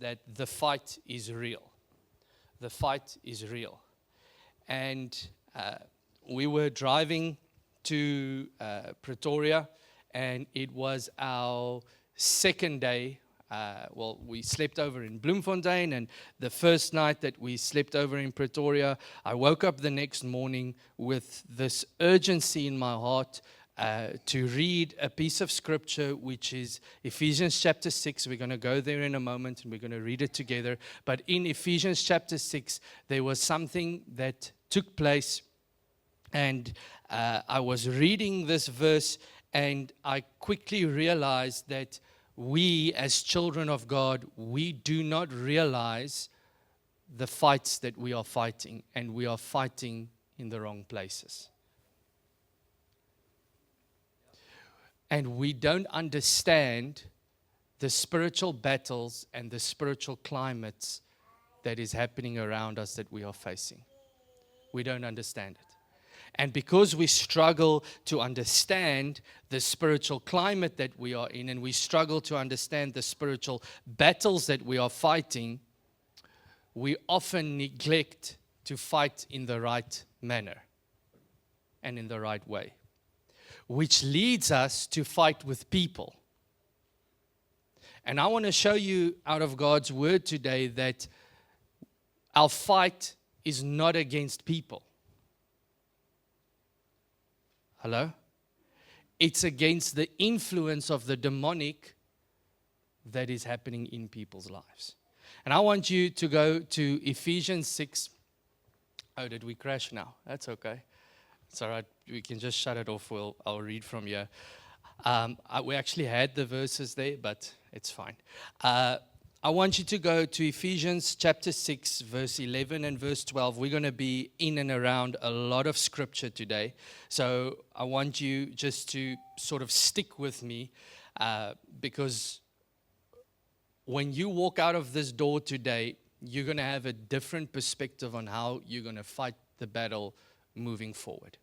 that the fight is real. The fight is real. And we were driving to Pretoria, and it was our second day. We slept over in Bloemfontein, and the first night that we slept over in Pretoria, I woke up the next morning with this urgency in my heart to read a piece of scripture, which is Ephesians chapter 6. We're going to go there in a moment, and we're going to read it together. But in Ephesians chapter 6, there was something that took place, and I was reading this verse, and I quickly realized that we, as children of God, we do not realize the fights that we are fighting, and we are fighting in the wrong places. And we don't understand the spiritual battles and the spiritual climates that is happening around us that we are facing. We don't understand it. And because we struggle to understand the spiritual climate that we are in, and we struggle to understand the spiritual battles that we are fighting, we often neglect to fight in the right manner and in the right way, which leads us to fight with people. And I want to show you out of God's word today that our fight is not against people. Hello? It's against the influence of the demonic that is happening in people's lives. And I want you to go to Ephesians 6. Oh, did we crash now? That's okay. It's all right. We can just shut it off. I'll read from here. We actually had the verses there, but it's fine. I want you to go to Ephesians chapter 6, verse 11 and verse 12. We're going to be in and around a lot of scripture today. So I want you just to sort of stick with me because when you walk out of this door today, you're going to have a different perspective on how you're going to fight the battle moving forward.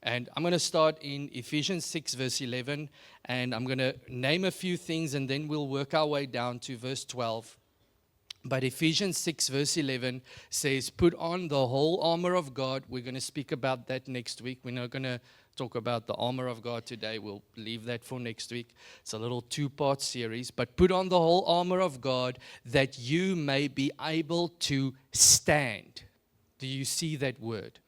And I'm going to start in Ephesians 6, verse 11, and I'm going to name a few things, and then we'll work our way down to verse 12. But Ephesians 6, verse 11 says, put on the whole armor of God. We're going to speak about that next week. We're not going to talk about the armor of God today. We'll leave that for next week. It's a little two-part series. But put on the whole armor of God that you may be able to stand. Do you see that word?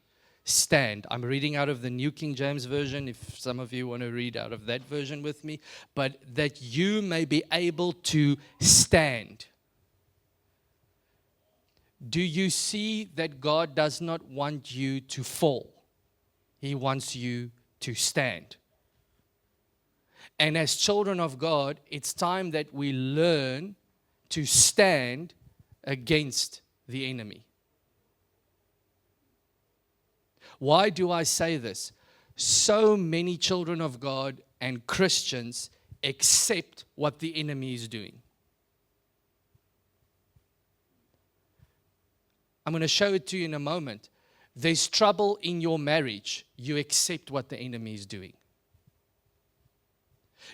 Stand. I'm reading out of the New King James Version, if some of you want to read out of that version with me. But that you may be able to stand. Do you see that God does not want you to fall? He wants you to stand. And as children of God, it's time that we learn to stand against the enemy. Why do I say this? So many children of God and Christians accept what the enemy is doing. I'm going to show it to you in a moment. There's trouble in your marriage. You accept what the enemy is doing.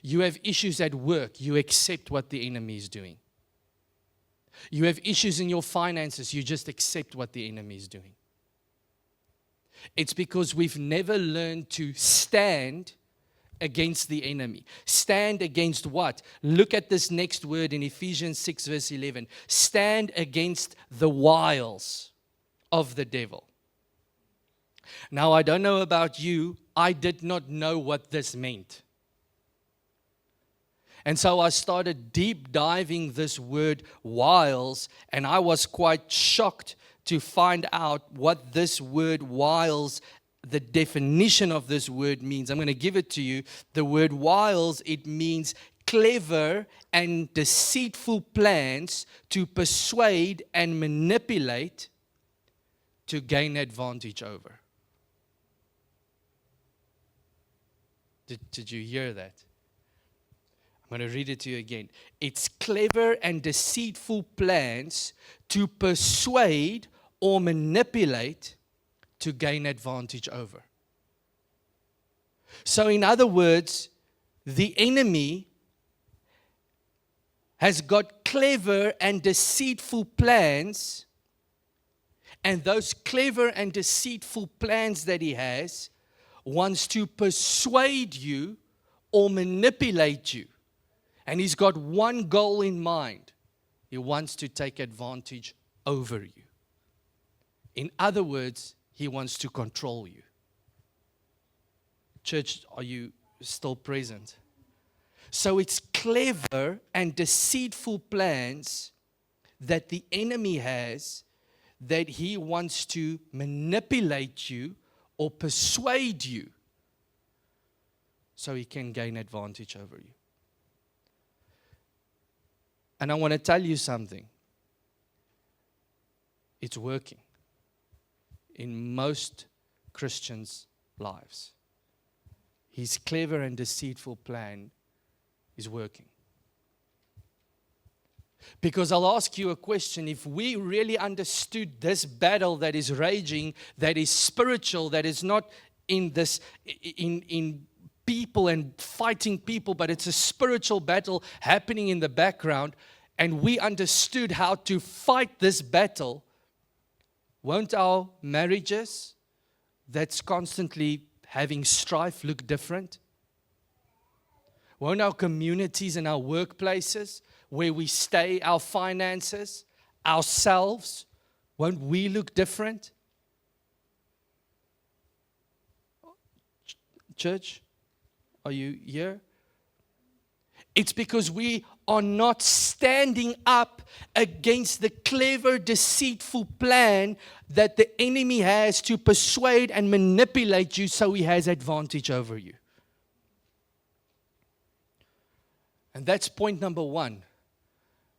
You have issues at work. You accept what the enemy is doing. You have issues in your finances. You just accept what the enemy is doing. It's because we've never learned to stand against the enemy. Stand against what? Look at this next word in Ephesians 6, verse 11. Stand against the wiles of the devil. Now, I don't know about you. I did not know what this meant. And so I started deep diving this word wiles, and I was quite shocked to find out what this word wiles, the definition of this word means. I'm going to give it to you. The word wiles, it means clever and deceitful plans to persuade and manipulate to gain advantage over. Did you hear that? I'm going to read it to you again. It's clever and deceitful plans to persuade or manipulate to gain advantage over. So in other words, the enemy has got clever and deceitful plans, and those clever and deceitful plans that he has wants to persuade you or manipulate you. And he's got one goal in mind. He wants to take advantage over you. In other words, he wants to control you. Church, are you still present? So it's clever and deceitful plans that the enemy has, that he wants to manipulate you or persuade you so he can gain advantage over you. And I want to tell you something. It's working in most Christians' lives. His clever and deceitful plan is working. Because I'll ask you a question. If we really understood this battle that is raging, that is spiritual, that is not in this in people and fighting people, but it's a spiritual battle happening in the background, and we understood how to fight this battle, won't our marriages that's constantly having strife look different? Won't our communities and our workplaces, where we stay, our finances, ourselves, won't we look different? Church, are you here? It's because we are not standing up against the clever, deceitful plan that the enemy has to persuade and manipulate you so he has advantage over you. And that's point number one.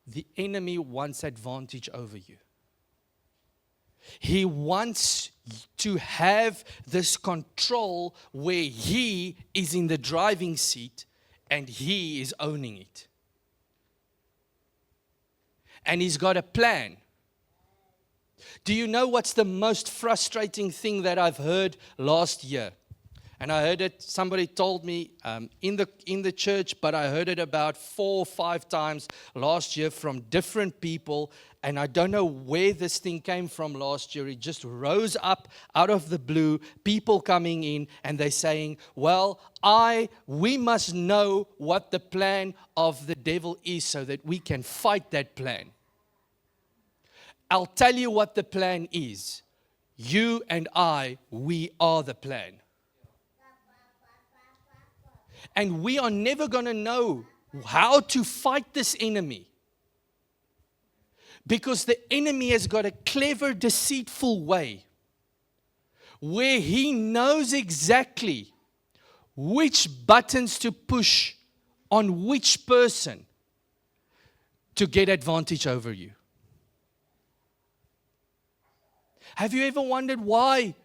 The enemy wants advantage over you. He wants to have this control where he is in the driving seat and he is owning it. And he's got a plan. Do you know what's the most frustrating thing that I've heard last year? And I heard it, somebody told me in the church, but I heard it about 4 or 5 times last year from different people. And I don't know where this thing came from last year. It just rose up out of the blue, people coming in and they're saying, well, we must know what the plan of the devil is so that we can fight that plan. I'll tell you what the plan is. You and we are the plan. And we are never going to know how to fight this enemy. Because the enemy has got a clever, deceitful way where he knows exactly which buttons to push on which person to get advantage over you. Have you ever wondered why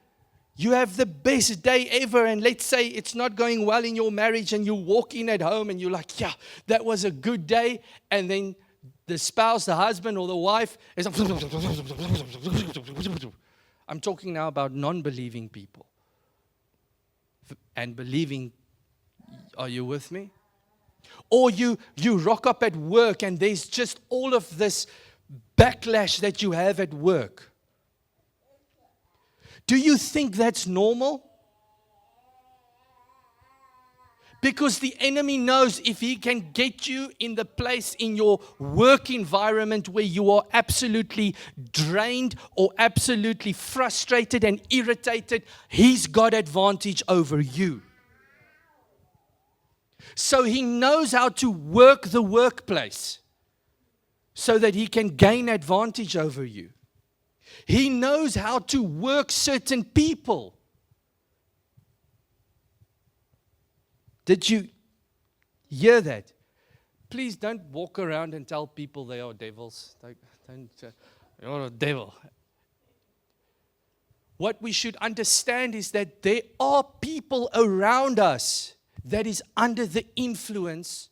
you have the best day ever, and let's say it's not going well in your marriage, and you walk in at home and you're like, yeah, that was a good day, and then the spouse, the husband or the wife is like, I'm talking now about non-believing people. And believing, are you with me? Or you rock up at work and there's just all of this backlash that you have at work. Do you think that's normal? Because the enemy knows if he can get you in the place in your work environment where you are absolutely drained or absolutely frustrated and irritated, he's got advantage over you. So he knows how to work the workplace so that he can gain advantage over you. He knows how to work certain people. Did you hear that? Please don't walk around and tell people they are devils. Don't you're a devil. What we should understand is that there are people around us that is under the influence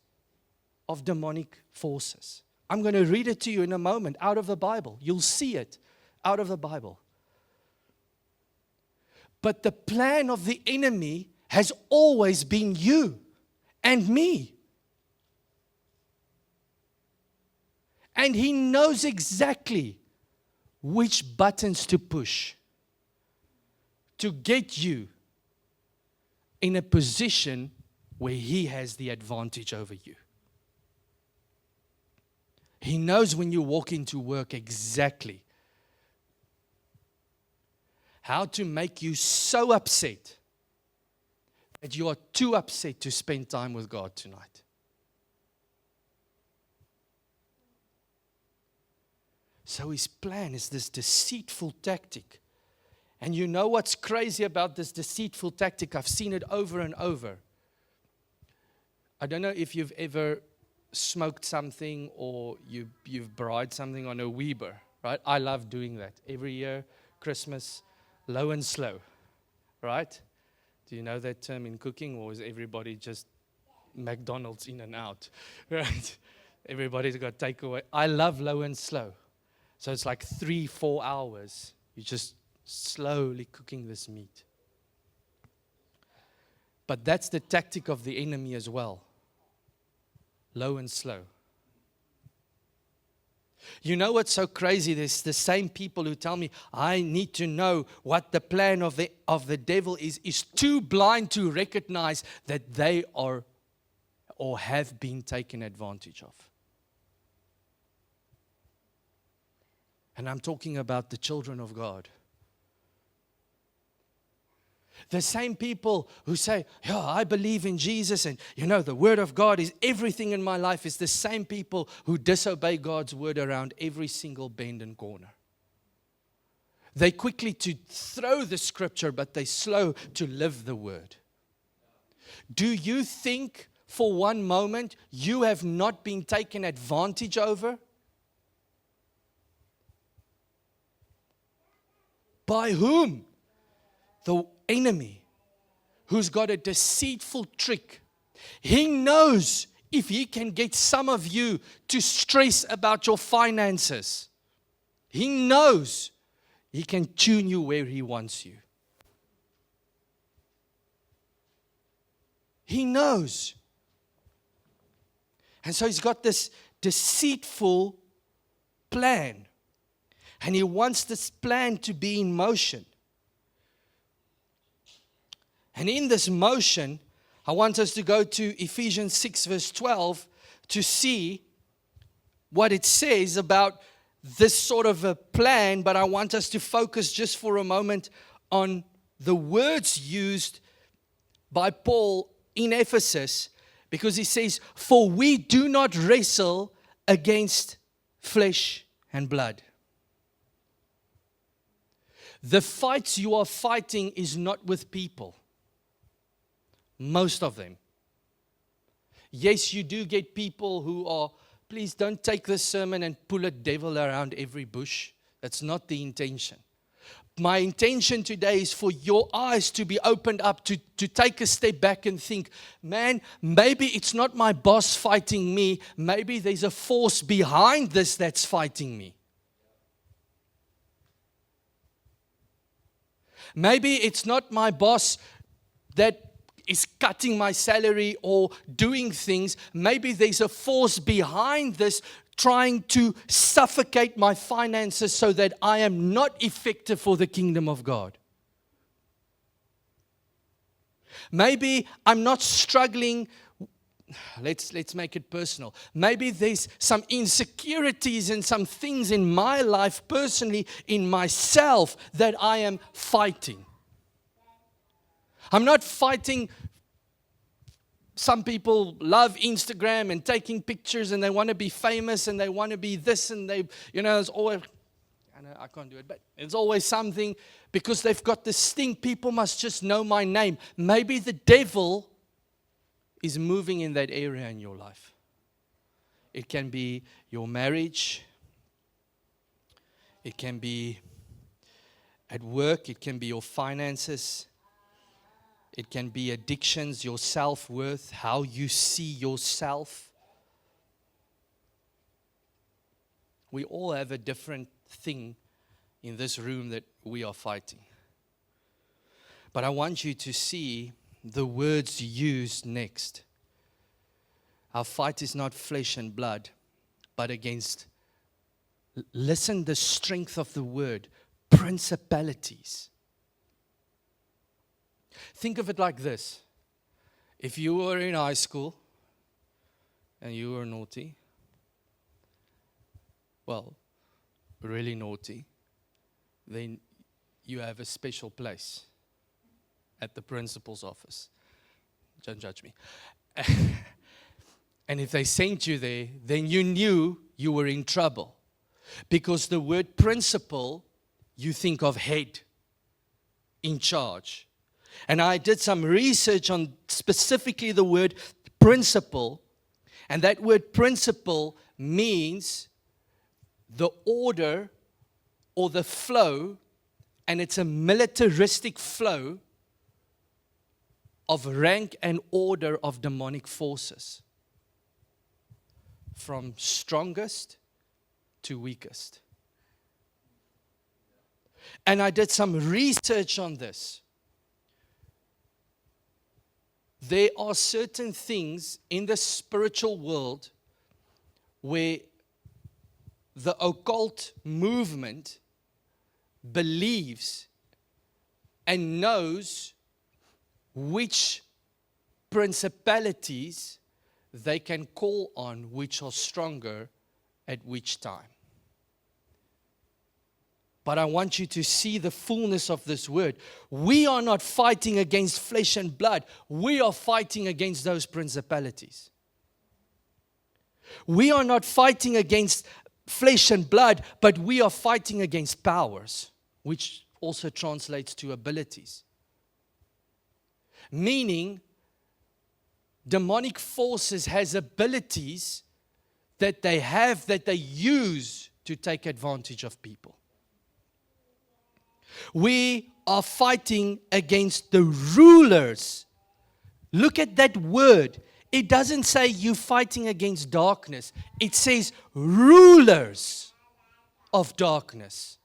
of demonic forces. I'm going to read it to you in a moment out of the Bible. You'll see it out of the Bible. But the plan of the enemy has always been you and me. And he knows exactly which buttons to push to get you in a position where he has the advantage over you. He knows when you walk into work exactly how to make you so upset that you are too upset to spend time with God tonight. So his plan is this deceitful tactic. And you know what's crazy about this deceitful tactic? I've seen it over and over. I don't know if you've ever smoked something or you've bribed something on a Weber, right? I love doing that. Every year, Christmas, low and slow, right? Do you know that term in cooking, or is everybody just McDonald's in and out, right? Everybody's got takeaway. I love low and slow. So it's like 3-4 hours. You're just slowly cooking this meat. But that's the tactic of the enemy as well. Low and slow. You know what's so crazy? There's the same people who tell me, I need to know what the plan of the devil is too blind to recognize that they are or have been taken advantage of. And I'm talking about the children of God. The same people who say, yeah, I believe in Jesus and, the Word of God is everything in my life, is the same people who disobey God's Word around every single bend and corner. They quickly to throw the Scripture, but they slow to live the Word. Do you think for one moment you have not been taken advantage over? By whom? The enemy, who's got a deceitful trick. He knows if he can get some of you to stress about your finances, he knows he can tune you where he wants you. He knows. And so he's got this deceitful plan. And he wants this plan to be in motion. And in this motion, I want us to go to Ephesians 6 verse 12 to see what it says about this sort of a plan. But I want us to focus just for a moment on the words used by Paul in Ephesus. Because he says, for we do not wrestle against flesh and blood. The fights you are fighting is not with people. Most of them. Yes, you do get people who are, please don't take this sermon and pull a devil around every bush. That's not the intention. My intention today is for your eyes to be opened up, to take a step back and think, man, maybe it's not my boss fighting me. Maybe there's a force behind this that's fighting me. Maybe it's not my boss that is cutting my salary or doing things. Maybe there's a force behind this trying to suffocate my finances so that I am not effective for the kingdom of God. Maybe I'm not struggling. Let's make it personal. Maybe there's some insecurities and some things in my life personally, in myself, that I am fighting. I'm not fighting. Some people love Instagram and taking pictures and they want to be famous and they want to be this and they, there's always, I can't do it, but it's always something because they've got this thing, people must just know my name. Maybe the devil is moving in that area in your life. It can be your marriage. It can be at work. It can be your finances. It can be addictions, your self-worth, how you see yourself. We all have a different thing in this room that we are fighting. But I want you to see the words used next. Our fight is not flesh and blood, but against Listen, the strength of the word, principalities. Think of it like this. If you were in high school and you were naughty, well, really naughty, then you have a special place at the principal's office. Don't judge me. And if they sent you there, then you knew you were in trouble. Because the word principal, you think of head, in charge. And I did some research on specifically the word principal. And that word principal means the order or the flow, and it's a militaristic flow of rank and order of demonic forces. From strongest to weakest. And I did some research on this. There are certain things in the spiritual world where the occult movement believes and knows which principalities they can call on, which are stronger at which time. But I want you to see the fullness of this word. We are not fighting against flesh and blood. We are fighting against those principalities. We are not fighting against flesh and blood, but we are fighting against powers, which also translates to abilities. Meaning, demonic forces has abilities that they have, that they use to take advantage of people. We are fighting against the rulers. Look at that word. It doesn't say you fighting against darkness. It says rulers of darkness.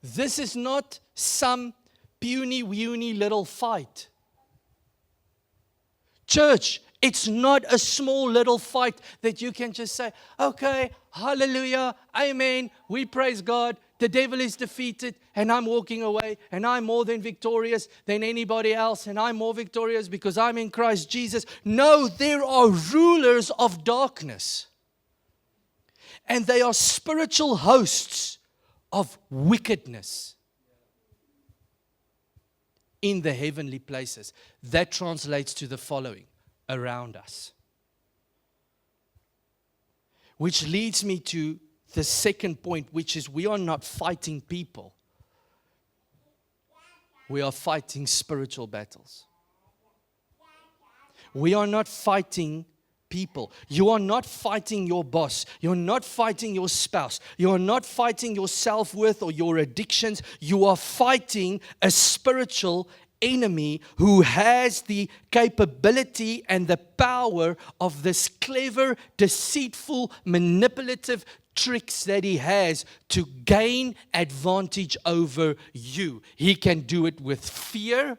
This is not some puny little fight. Church, it's not a small little fight that you can just say, okay, hallelujah, amen, we praise God, the devil is defeated, and I'm walking away, and I'm more than victorious than anybody else, and I'm more victorious because I'm in Christ Jesus. No, there are rulers of darkness, and they are spiritual hosts of wickedness in the heavenly places. That translates to the following: around us. Which leads me to the second point, which is we are not fighting people. We are fighting spiritual battles. We are not fighting people. You are not fighting your boss. You're not fighting your spouse. You are not fighting your self-worth or your addictions. You are fighting a spiritual enemy who has the capability and the power of this clever, deceitful, manipulative tricks that he has to gain advantage over you. He can do it with fear.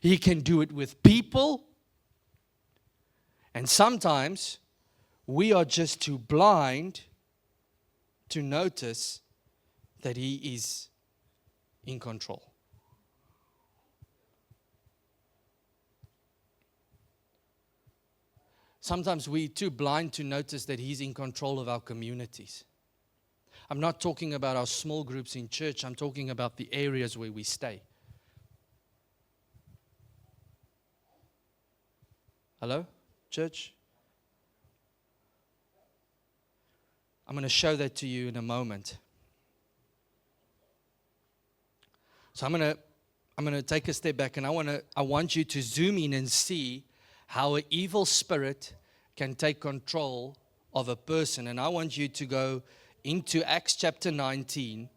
He can do it with people. And sometimes we are just too blind to notice that he is in control. Sometimes we're too blind to notice that he's in control of our communities. I'm not talking about our small groups in church. I'm talking about the areas where we stay. Hello, church? I'm going to show that to you in a moment. So I'm going to take a step back, and I want you to zoom in and see how an evil spirit can take control of a person. And I want you to go into Acts chapter 19.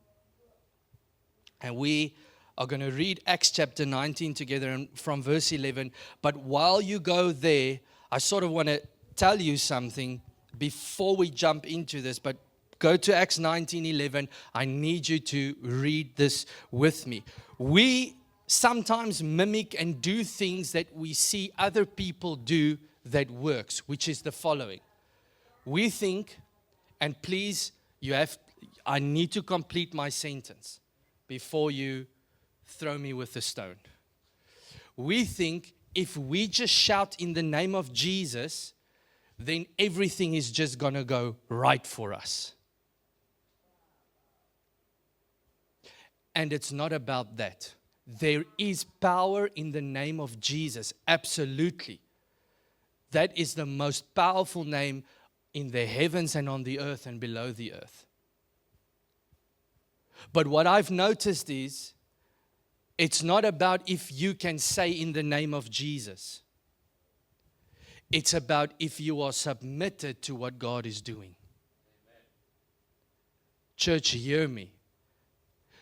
And we are going to read Acts chapter 19 together and from verse 11. But while you go there, I sort of want to tell you something before we jump into this. But go to Acts 19:11. I need you to read this with me. We sometimes mimic and do things that we see other people do that works, which is the following. We think And please, I need to complete my sentence before you throw me with a stone. We think if we just shout in the name of Jesus, then everything is just going to go right for us. And it's not about that. There is power in the name of Jesus, absolutely. That is the most powerful name in the heavens and on the earth and below the earth. But what I've noticed is, it's not about if you can say in the name of Jesus. It's about if you are submitted to what God is doing. Church, hear me.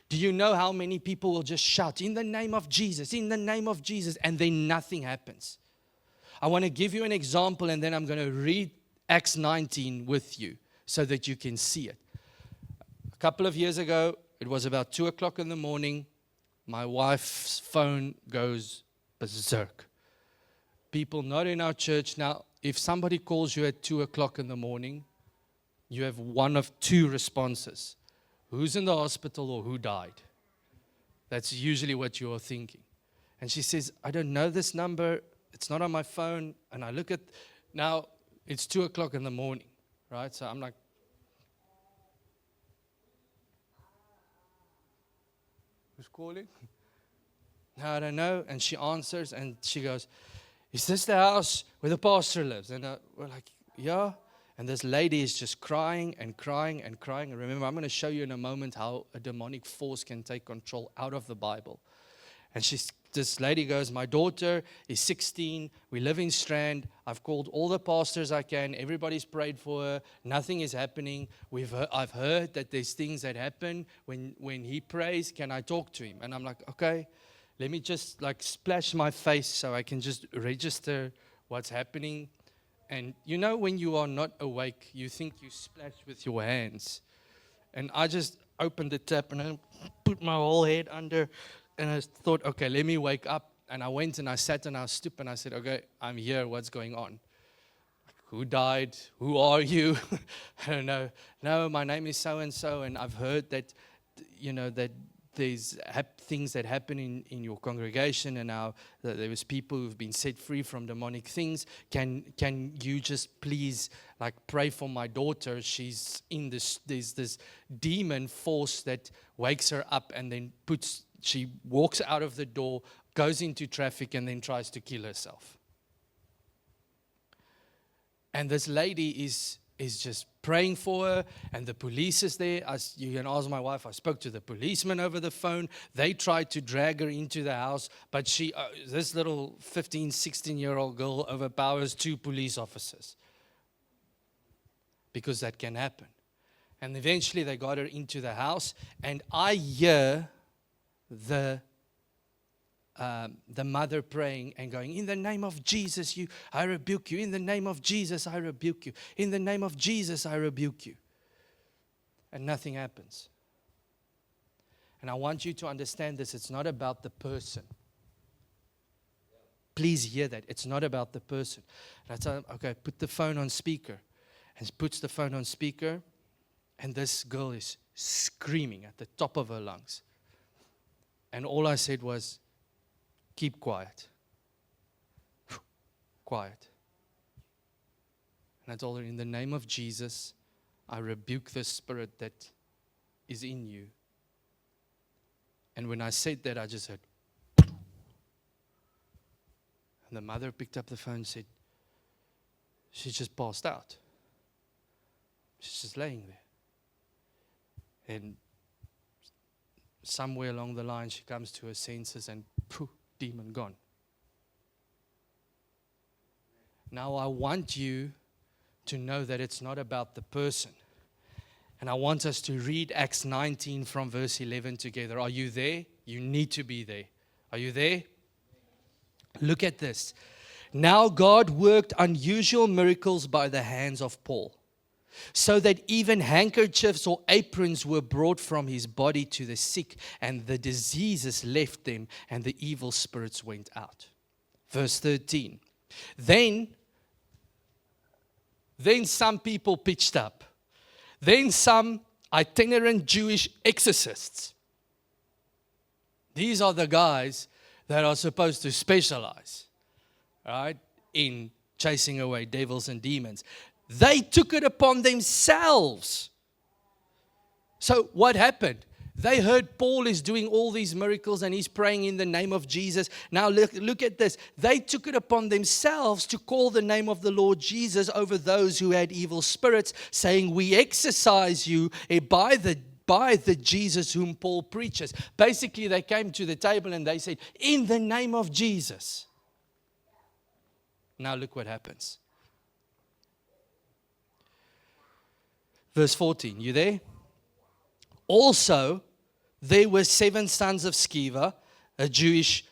Do you know how many people will just shout, in the name of Jesus, in the name of Jesus, and then nothing happens? I want to give you an example, and then I'm going to read Acts 19 with you so that you can see it. A couple of years ago, it was about 2 o'clock in the morning. My wife's phone goes berserk. People not in our church. Now, if somebody calls you at 2 o'clock in the morning, you have one of two responses. Who's in the hospital or who died? That's usually what you're thinking. And she says, I don't know this number. It's not on my phone. And I look at, now it's 2 o'clock in the morning, right? So I'm like, who's calling? No, I don't know. And she answers and she goes, is this the house where the pastor lives? And we're like, yeah. And this lady is just crying and crying and crying. And remember, I'm going to show you in a moment how a demonic force can take control out of the Bible. And this lady goes, my daughter is 16. We live in Strand. I've called all the pastors I can. Everybody's prayed for her. Nothing is happening. I've heard that there's things that happen when he prays. Can I talk to him? And I'm like, okay, let me just splash my face so I can just register what's happening. And you know when you are not awake, you think you splash with your hands. And I just opened the tap and I put my whole head under. And I thought, okay, let me wake up. And I went and I sat on our stoop and I said, okay, I'm here. What's going on? Who died? Who are you? I don't know. No, my name is so-and-so. And I've heard that, that there's things that happen in your congregation, and now there was people who've been set free from demonic things. Can you just please pray for my daughter? She's in there's this demon force that wakes her up, and then she walks out of the door, goes into traffic, and then tries to kill herself. And this lady is just praying for her, and the police is there. You can ask my wife. I spoke to the policeman over the phone. They tried to drag her into the house, but this little 15, 16-year-old girl overpowers 2 police officers, because that can happen. And eventually they got her into the house, and I hear the mother praying and going, in the name of Jesus, I rebuke you. In the name of Jesus, I rebuke you. In the name of Jesus, I rebuke you. And nothing happens. And I want you to understand this. It's not about the person. Please hear that. It's not about the person. And I tell him, okay, put the phone on speaker. And he puts the phone on speaker. And this girl is screaming at the top of her lungs. And all I said was, keep quiet. Quiet. And I told her, in the name of Jesus, I rebuke the spirit that is in you. And when I said that, I just heard, and the mother picked up the phone and said, she just passed out. She's just laying there. And somewhere along the line, she comes to her senses and poof, demon gone. Now I want you to know that it's not about the person. And I want us to read Acts 19 from verse 11 together. Are you there? You need to be there. Are you there? Look at this. Now God worked unusual miracles by the hands of Paul, so that even handkerchiefs or aprons were brought from his body to the sick, and the diseases left them, and the evil spirits went out. Verse 13. Then some people pitched up. Then some itinerant Jewish exorcists. These are the guys that are supposed to specialize, right, in chasing away devils and demons. They took it upon themselves. So what happened? They heard Paul is doing all these miracles and he's praying in the name of Jesus. Now look at this. They took it upon themselves to call the name of the Lord Jesus over those who had evil spirits, saying, we exorcise you by the Jesus whom Paul preaches. Basically, they came to the table and they said, in the name of Jesus. Now look what happens. Verse 14, you there? Also, there were 7 sons of Sceva, a Jewish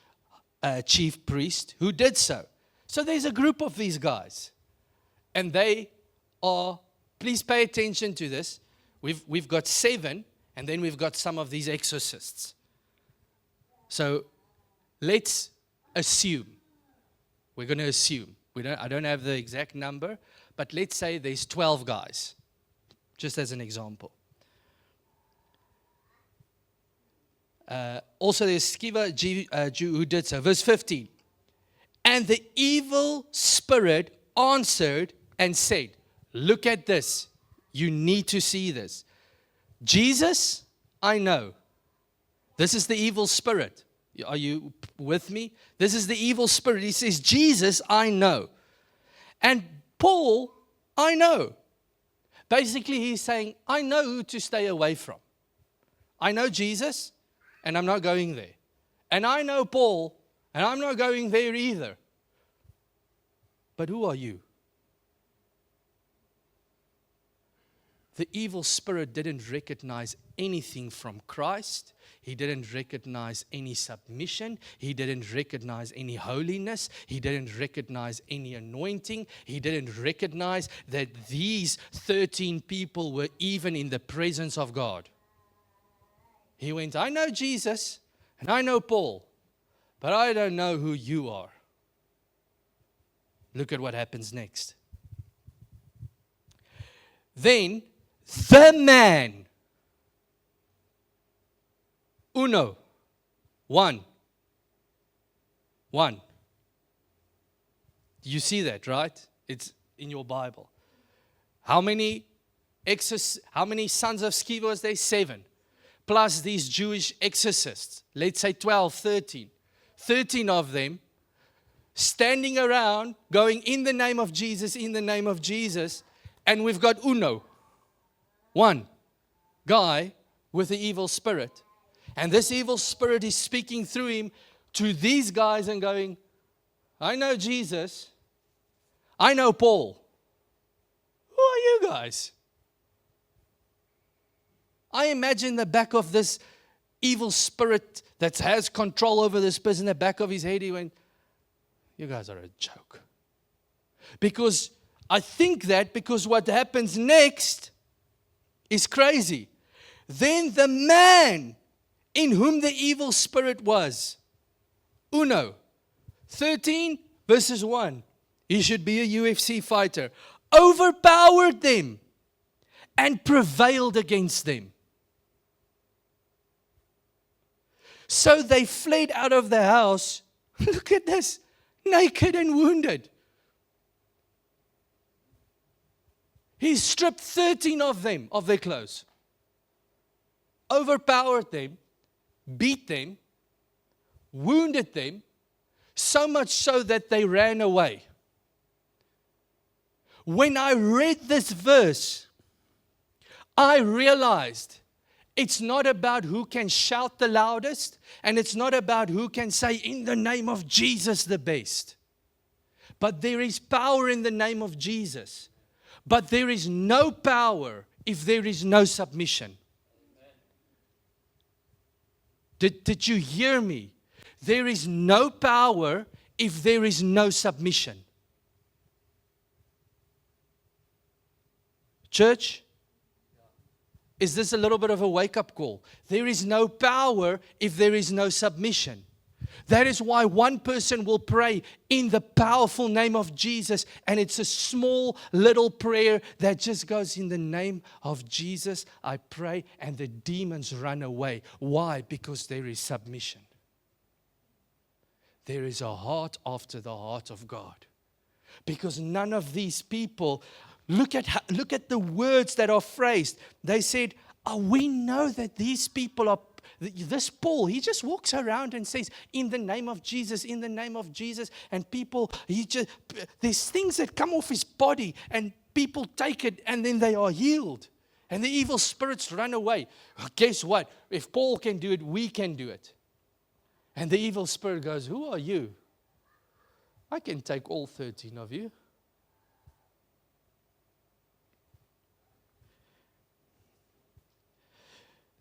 chief priest, who did so. So there's a group of these guys. And they are, please pay attention to this. We've got 7, and then we've got some of these exorcists. So let's assume. We're going to assume. I don't have the exact number, but let's say there's 12 guys, just as an example. Also, there's Sceva, a Jew who did so. Verse 15. And the evil spirit answered and said, look at this. You need to see this. Jesus, I know. This is the evil spirit. Are you with me? This is the evil spirit. He says, Jesus, I know. And Paul, I know. Basically, he's saying, I know who to stay away from. I know Jesus, and I'm not going there. And I know Paul, and I'm not going there either. But who are you? The evil spirit didn't recognize anything from Christ. He didn't recognize any submission. He didn't recognize any holiness. He didn't recognize any anointing. He didn't recognize that these 13 people were even in the presence of God. He went, I know Jesus and I know Paul, but I don't know who you are. Look at what happens next. Then the man, uno, one. You see that, right? It's in your Bible. How many sons of Sceva was there? 7. Plus these Jewish exorcists. Let's say 12, 13. 13 of them standing around going in the name of Jesus, in the name of Jesus. And we've got uno. 1 guy with the evil spirit. And this evil spirit is speaking through him to these guys and going, I know Jesus. I know Paul. Who are you guys? I imagine the back of this evil spirit that has control over this person, the back of his head, he went, you guys are a joke. Because I think that because what happens next is crazy. Then the man in whom the evil spirit was, uno, 13 verses 1, he should be a UFC fighter, overpowered them and prevailed against them. So they fled out of the house, look at this, naked and wounded. He stripped 13 of them of their clothes, overpowered them, beat them, wounded them, so much so that they ran away. When I read this verse, I realized it's not about who can shout the loudest, and it's not about who can say in the name of Jesus the best. But there is power in the name of Jesus. But there is no power if there is no submission. Did you hear me? There is no power if there is no submission. Church, is this a little bit of a wake-up call? There is no power if there is no submission. That is why one person will pray in the powerful name of Jesus, and it's a small little prayer that just goes, in the name of Jesus, I pray, and the demons run away. Why? Because there is submission. There is a heart after the heart of God. Because none of these people, look at the words that are phrased. They said, we know that these people are, this Paul, he just walks around and says, in the name of Jesus, in the name of Jesus. And people, there's things that come off his body and people take it and then they are healed. And the evil spirits run away. Well, guess what? If Paul can do it, we can do it. And the evil spirit goes, who are you? I can take all 13 of you.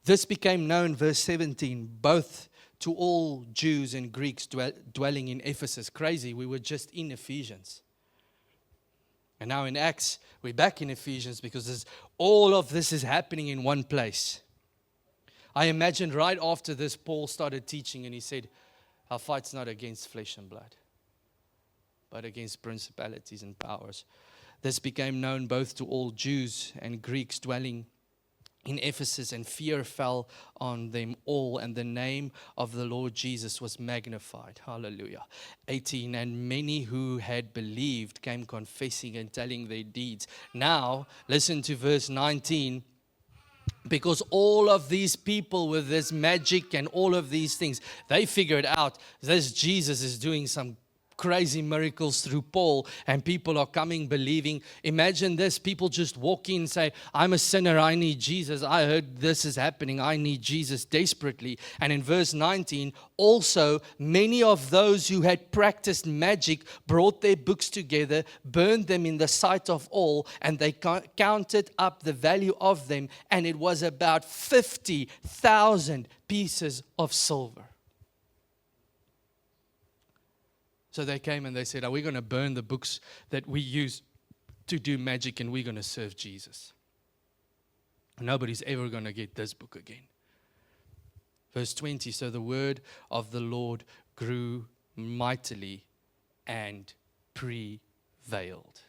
This became known, verse 17, both to all Jews and Greeks dwelling in Ephesus. Crazy, we were just in Ephesians. And now in Acts, we're back in Ephesians because all of this is happening in one place. I imagine right after this, Paul started teaching and he said, our fight's not against flesh and blood, but against principalities and powers. This became known both to all Jews and Greeks dwelling in Ephesus, and fear fell on them all, and the name of the Lord Jesus was magnified. Hallelujah. 18, and many who had believed came confessing and telling their deeds. Now, listen to verse 19. Because all of these people with this magic and all of these things, they figured out this Jesus is doing some crazy miracles through Paul, and people are coming believing. Imagine this, people just walk in and say, I'm a sinner, I need Jesus. I heard this is happening, I need Jesus desperately. And in verse 19, also many of those who had practiced magic brought their books together, burned them in the sight of all, and they counted up the value of them, and it was about 50,000 pieces of silver. So they came and they said, are we going to burn the books that we use to do magic, and we're going to serve Jesus? Nobody's ever going to get this book again. Verse 20, so the word of the Lord grew mightily and prevailed.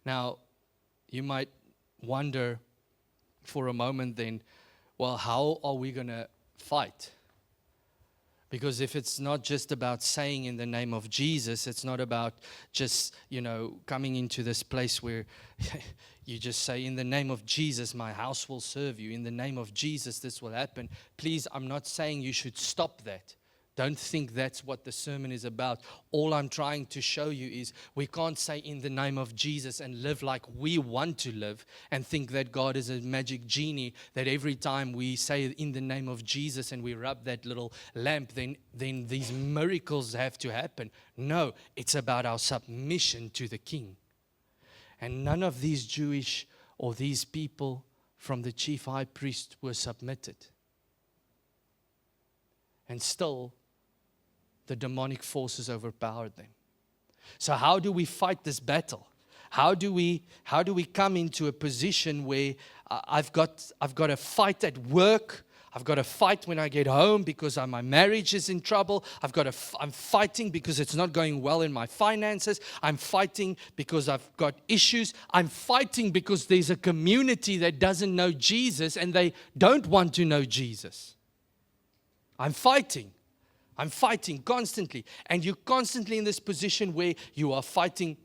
Now, you might wonder for a moment then, well, how are we going to fight? Because if it's not just about saying in the name of Jesus, it's not about just, coming into this place where you just say, in the name of Jesus, my house will serve you. In the name of Jesus, this will happen. Please, I'm not saying you should stop that. Don't think that's what the sermon is about. All I'm trying to show you is we can't say in the name of Jesus and live like we want to live and think that God is a magic genie, that every time we say in the name of Jesus and we rub that little lamp, then these miracles have to happen. No, it's about our submission to the King. And none of these Jewish or these people from the chief high priest were submitted. And still, the demonic forces overpowered them. So how do we fight this battle? How do we come into a position where I've got a fight at work, I've got a fight when I get home because my marriage is in trouble, I'm fighting because it's not going well in my finances, I'm fighting because I've got issues, I'm fighting because there's a community that doesn't know Jesus and they don't want to know Jesus. I'm fighting constantly. And you're constantly in this position where you are fighting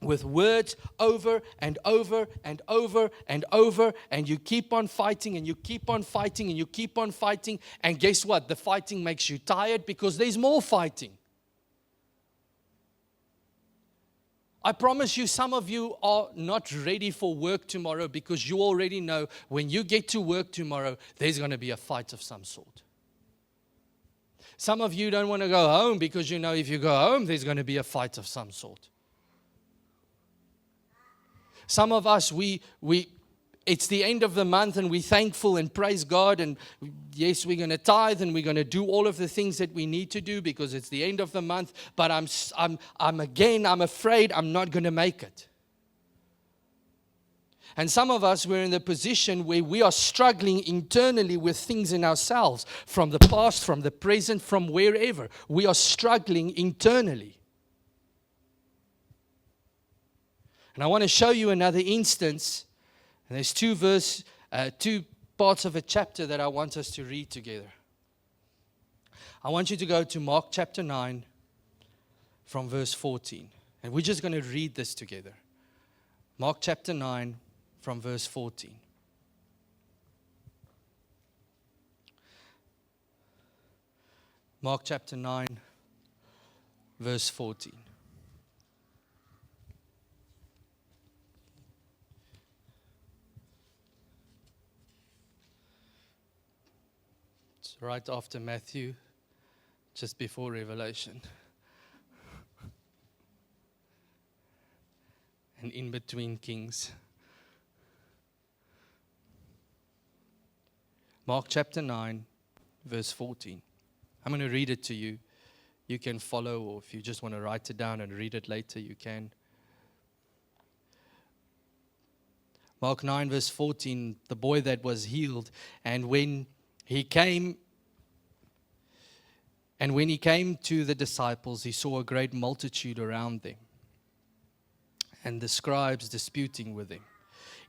with words over and over and over and over. And you keep on fighting and you keep on fighting and you keep on fighting. And guess what? The fighting makes you tired because there's more fighting. I promise you, some of you are not ready for work tomorrow because you already know when you get to work tomorrow, there's going to be a fight of some sort. Some of you don't want to go home because you know if you go home, there's going to be a fight of some sort. Some of us, it's the end of the month and we're thankful and praise God. And yes, we're going to tithe and we're going to do all of the things that we need to do because it's the end of the month. But I'm afraid I'm not going to make it. And some of us, we're in the position where we are struggling internally with things in ourselves, from the past, from the present, from wherever. We are struggling internally. And I want to show you another instance. And there's two parts of a chapter that I want us to read together. I want you to go to Mark chapter 9 from verse 14. And we're just going to read this together. Mark chapter 9 from verse 14. Mark chapter 9, verse 14. It's right after Matthew, just before Revelation. And in between Kings. Mark chapter 9, verse 14. I'm going to read it to you. You can follow, or if you just want to write it down and read it later, you can. Mark 9, verse 14, the boy that was healed, and when he came to the disciples, he saw a great multitude around them, and the scribes disputing with him.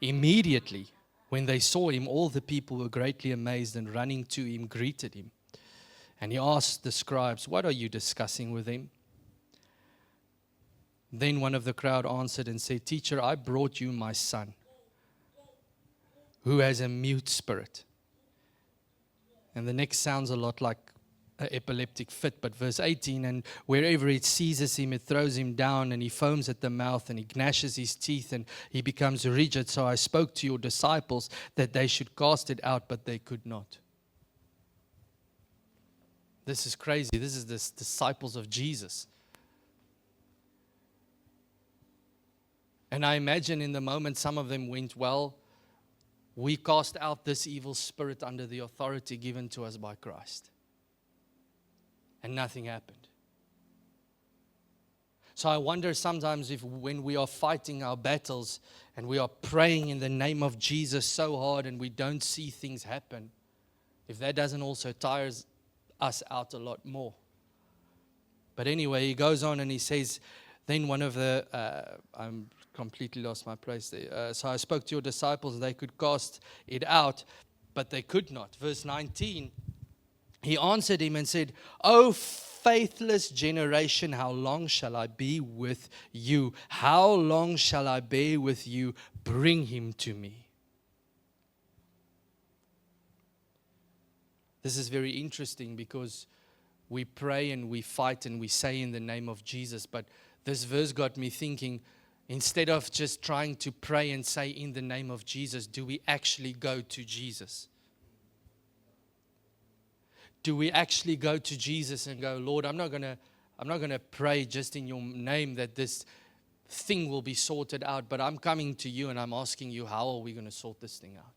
Immediately, when they saw him, all the people were greatly amazed, and running to him, greeted him. And he asked the scribes, "What are you discussing with him?" Then one of the crowd answered and said, "Teacher, I brought you my son, who has a mute spirit." And the next sounds a lot like an epileptic fit, but verse 18, and wherever it seizes him, it throws him down, and he foams at the mouth, and he gnashes his teeth, and he becomes rigid. So I spoke to your disciples that they should cast it out, but they could not. This is crazy. This is the disciples of Jesus. And I imagine in the moment some of them went, "Well, we cast out this evil spirit under the authority given to us by Christ." And nothing happened. So I wonder sometimes if when we are fighting our battles and we are praying in the name of Jesus so hard and we don't see things happen, if that doesn't also tire us out a lot more. But anyway, he goes on and he says, then one of the, I'm completely lost my place there. So I spoke to your disciples, they could cast it out, but they could not. Verse 19, he answered him and said, "O faithless generation, how long shall I be with you? How long shall I bear with you? Bring him to me." This is very interesting because we pray and we fight and we say in the name of Jesus, but this verse got me thinking, instead of just trying to pray and say in the name of Jesus, do we actually go to Jesus? Do we actually go to Jesus and go, "Lord, I'm not going to pray just in your name that this thing will be sorted out, but I'm coming to you and I'm asking you, how are we going to sort this thing out?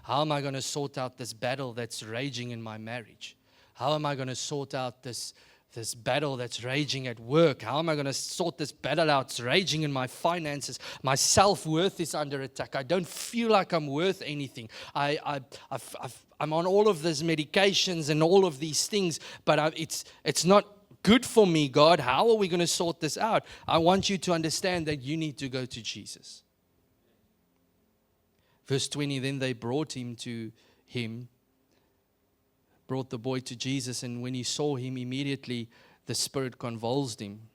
How am I going to sort out this battle that's raging in my marriage? How am I going to sort out this battle that's raging at work? How am I going to sort this battle out that's raging in my finances? My self-worth is under attack. I don't feel like I'm worth anything. I'm on all of these medications and all of these things, but it's not good for me, God. How are we going to sort this out? I want you to understand that you need to go to Jesus. Verse 20, then they brought the boy to Jesus, and when he saw him, immediately the spirit convulsed him,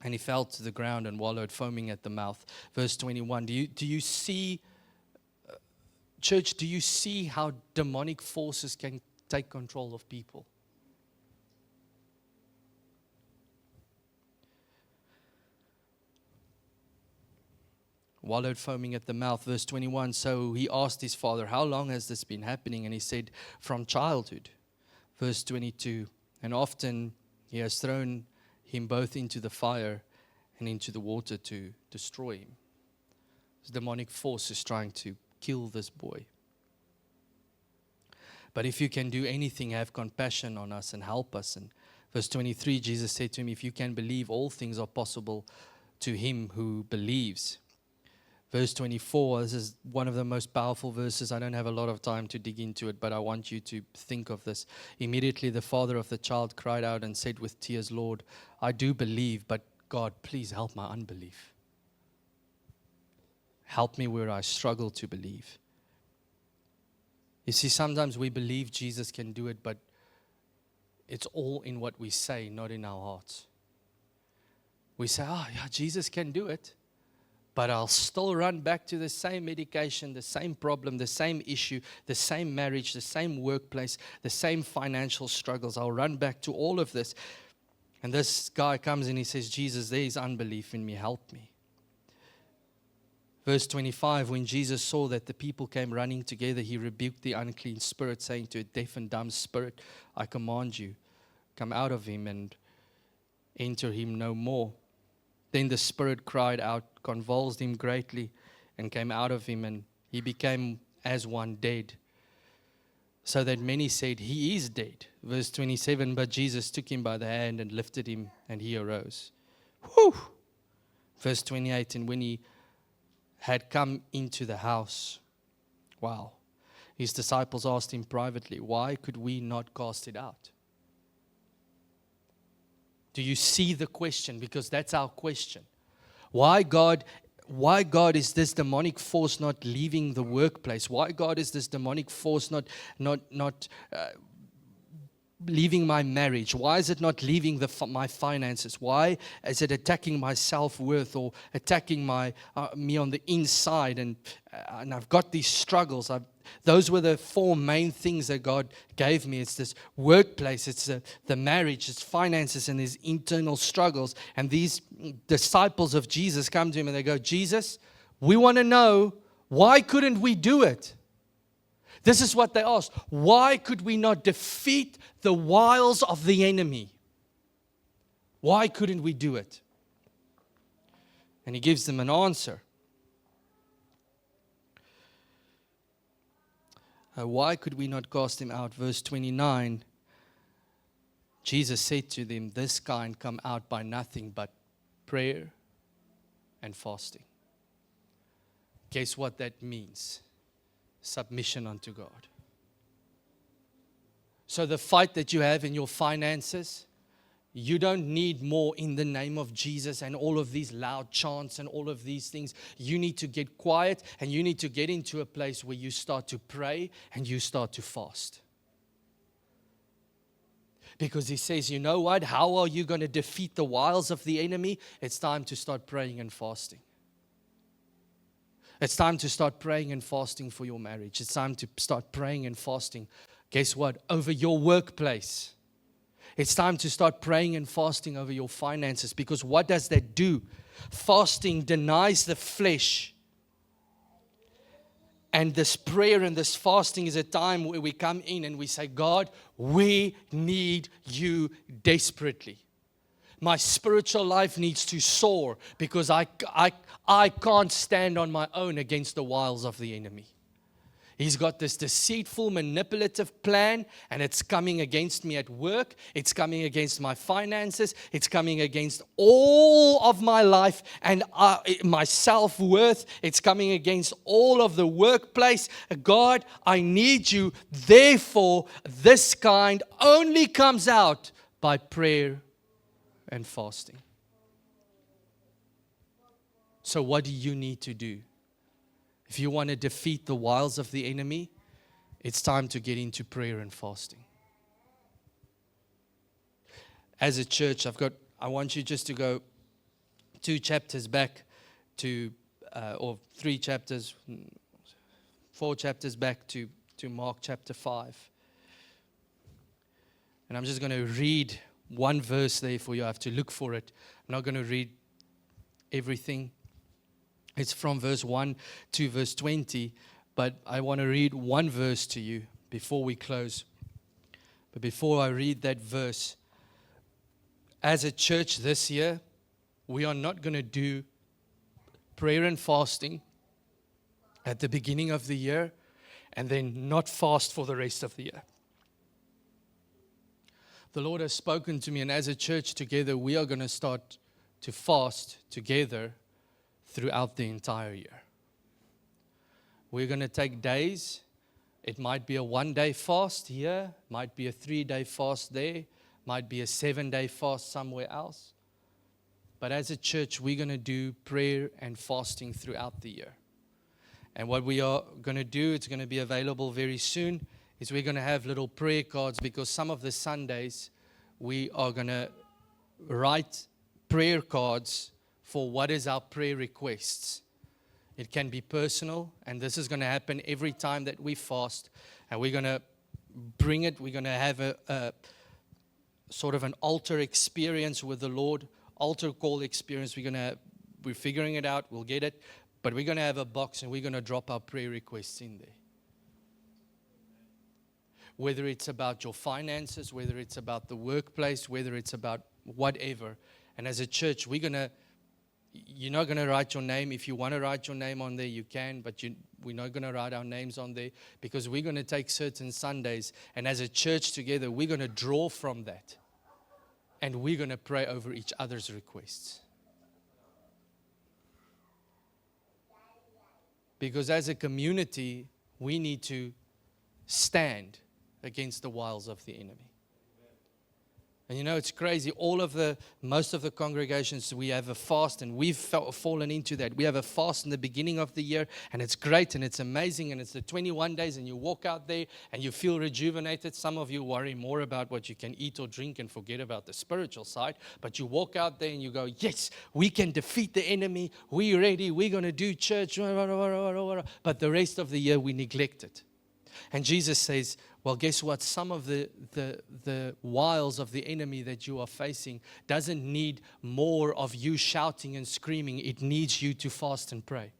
and he fell to the ground and wallowed, foaming at the mouth. Verse 21, do you see, church, do you see how demonic forces can take control of people? Wallowed, foaming at the mouth. Verse 21, so he asked his father, "How long has this been happening?" And he said, "From childhood." Verse 22, and often he has thrown him both into the fire and into the water to destroy him. This demonic force is trying to kill this boy. But if you can do anything, have compassion on us and help us. And verse 23, Jesus said to him, "If you can believe, all things are possible to him who believes." Verse 24, this is one of the most powerful verses. I don't have a lot of time to dig into it, but I want you to think of this. Immediately the father of the child cried out and said with tears, Lord, I do believe, but God, please help my unbelief. Help me where I struggle to believe. You see, sometimes we believe Jesus can do it, but it's all in what we say, not in our hearts. We say, oh, yeah, Jesus can do it. But I'll still run back to the same medication, the same problem, the same issue, the same marriage, the same workplace, the same financial struggles. I'll run back to all of this. And this guy comes and he says, Jesus, there is unbelief in me. Help me. Verse 25, when Jesus saw that the people came running together, he rebuked the unclean spirit, saying to a deaf and dumb spirit, I command you, come out of him and enter him no more. Then the spirit cried out, convulsed him greatly, and came out of him, and he became as one dead. So that many said, he is dead. Verse 27, but Jesus took him by the hand and lifted him, and he arose. Whew! Verse 28, and when he had come into the house, wow, his disciples asked him privately, why could we not cast it out? Do you see the question? Because that's our question. Why God is this demonic force not leaving the workplace? Why God is this demonic force not leaving my marriage? Why is it not leaving my finances? Why is it attacking my self-worth or attacking me on the inside? And I've got these struggles. Those were the four main things that God gave me. It's this workplace, it's the marriage, it's finances, and these internal struggles. And these disciples of Jesus come to him and they go, Jesus, we want to know, why couldn't we do it? This is what they asked. Why could we not defeat the wiles of the enemy? Why couldn't we do it? And he gives them an answer. Why could we not cast him out? Verse 29, Jesus said to them, this kind come out by nothing but prayer and fasting. Guess what that means? Submission unto God. So the fight that you have in your finances, you don't need more in the name of Jesus and all of these loud chants and all of these things. You need to get quiet and you need to get into a place where you start to pray and you start to fast. Because he says, you know what? How are you going to defeat the wiles of the enemy? It's time to start praying and fasting. It's time to start praying and fasting for your marriage. It's time to start praying and fasting. Guess what? Over your workplace. It's time to start praying and fasting over your finances. Because what does that do? Fasting denies the flesh. And this prayer and this fasting is a time where we come in and we say, God, we need you desperately. My spiritual life needs to soar because I can't stand on my own against the wiles of the enemy. He's got this deceitful, manipulative plan, and it's coming against me at work. It's coming against my finances. It's coming against all of my life and my self-worth. It's coming against all of the workplace. God, I need you. Therefore, this kind only comes out by prayer and fasting. So what do you need to do? If you want to defeat the wiles of the enemy, it's time to get into prayer and fasting. As a church, I want you just to go 2 chapters back to, or 3 chapters, 4 chapters back to Mark chapter 5. And I'm just going to read one verse there for you. I have to look for it. I'm not going to read everything. It's from verse 1 to verse 20, but I want to read one verse to you before we close. But before I read that verse, as a church this year, we are not going to do prayer and fasting at the beginning of the year and then not fast for the rest of the year. The Lord has spoken to me, and as a church together, we are going to start to fast together throughout the entire year. We're going to take days. It might be a 1-day fast here, might be a 3-day fast there, might be a 7-day fast somewhere else. But as a church, we're going to do prayer and fasting throughout the year. And what we are going to do, it's going to be available very soon, is we're going to have little prayer cards, because some of the Sundays we are going to write prayer cards for what is our prayer requests. It can be personal, and this is going to happen every time that we fast. And we're going to bring it. We're going to have a sort of an altar experience with the Lord, altar call experience. We're figuring it out. We'll get it. But we're going to have a box, and we're going to drop our prayer requests in there. Whether it's about your finances, whether it's about the workplace, whether it's about whatever. And as a church, you're not going to write your name. If you want to write your name on there, you can, but we're not going to write our names on there, because we're going to take certain Sundays, and as a church together, we're going to draw from that, and we're going to pray over each other's requests. Because as a community, we need to stand against the wiles of the enemy. And you know, it's crazy. Most of the congregations, we have a fast, and we've fallen into that. We have a fast in the beginning of the year, and it's great, and it's amazing, and it's the 21 days, and you walk out there, and you feel rejuvenated. Some of you worry more about what you can eat or drink and forget about the spiritual side. But you walk out there, and you go, yes, we can defeat the enemy. We're ready. We're going to do church. But the rest of the year, we neglect it. And Jesus says, well, guess what? Some of the wiles of the enemy that you are facing doesn't need more of you shouting and screaming. It needs you to fast and pray.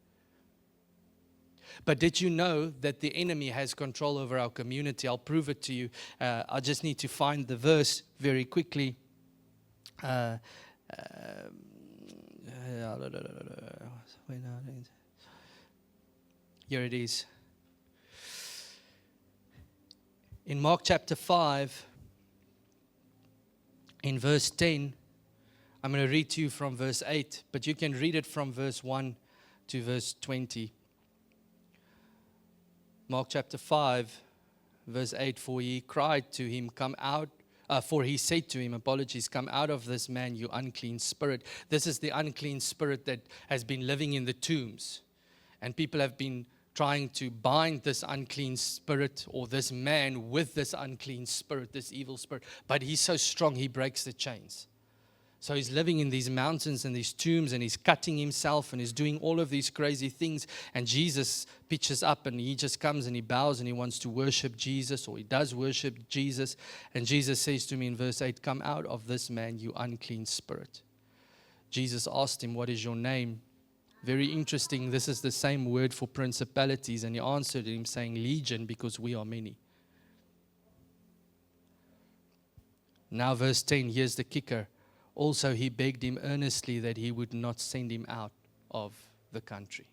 But did you know that the enemy has control over our community? I'll prove it to you. I just need to find the verse very quickly. Here it is. In Mark chapter 5, in verse 10, I'm going to read to you from verse 8, but you can read it from verse 1 to verse 20. Mark chapter 5, verse 8, for he cried to him, for he said to him, come out of this man, you unclean spirit. This is the unclean spirit that has been living in the tombs. And people have been trying to bind this unclean spirit, or this man with this unclean spirit, this evil spirit. But he's so strong, he breaks the chains. So he's living in these mountains and these tombs, and he's cutting himself, and he's doing all of these crazy things. And Jesus pitches up, and he just comes and he bows, and he wants to worship Jesus, or he does worship Jesus. And Jesus says to me in verse 8, come out of this man, you unclean spirit. Jesus asked him, what is your name? Very interesting, this is the same word for principalities. And he answered him saying, Legion, because we are many. Now verse 10, here's the kicker. Also he begged him earnestly that he would not send him out of the country.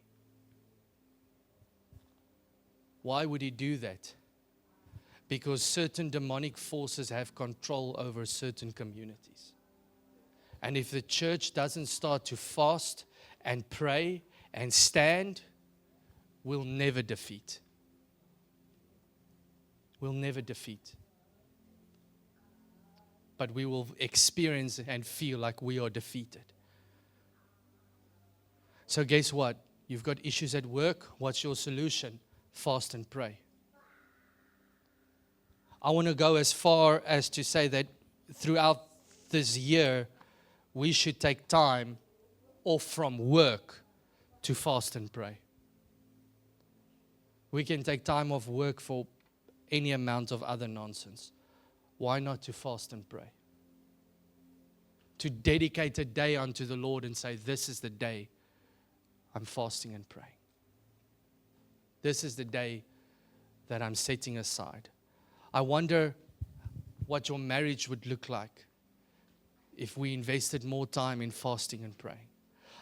Why would he do that? Because certain demonic forces have control over certain communities. And if the church doesn't start to fast and pray and stand, we'll never defeat. We'll never defeat. But we will experience and feel like we are defeated. So guess what? You've got issues at work. What's your solution? Fast and pray. I want to go as far as to say that throughout this year, we should take time off from work to fast and pray. We can take time off work for any amount of other nonsense. Why not to fast and pray? To dedicate a day unto the Lord and say, this is the day I'm fasting and praying. This is the day that I'm setting aside. I wonder what your marriage would look like if we invested more time in fasting and praying.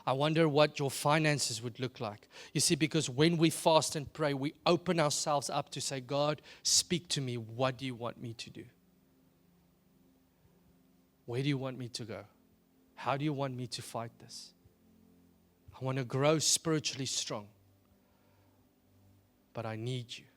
I wonder what your finances would look like. You see, because when we fast and pray, we open ourselves up to say, God, speak to me. What do you want me to do? Where do you want me to go? How do you want me to fight this? I want to grow spiritually strong. but I need you.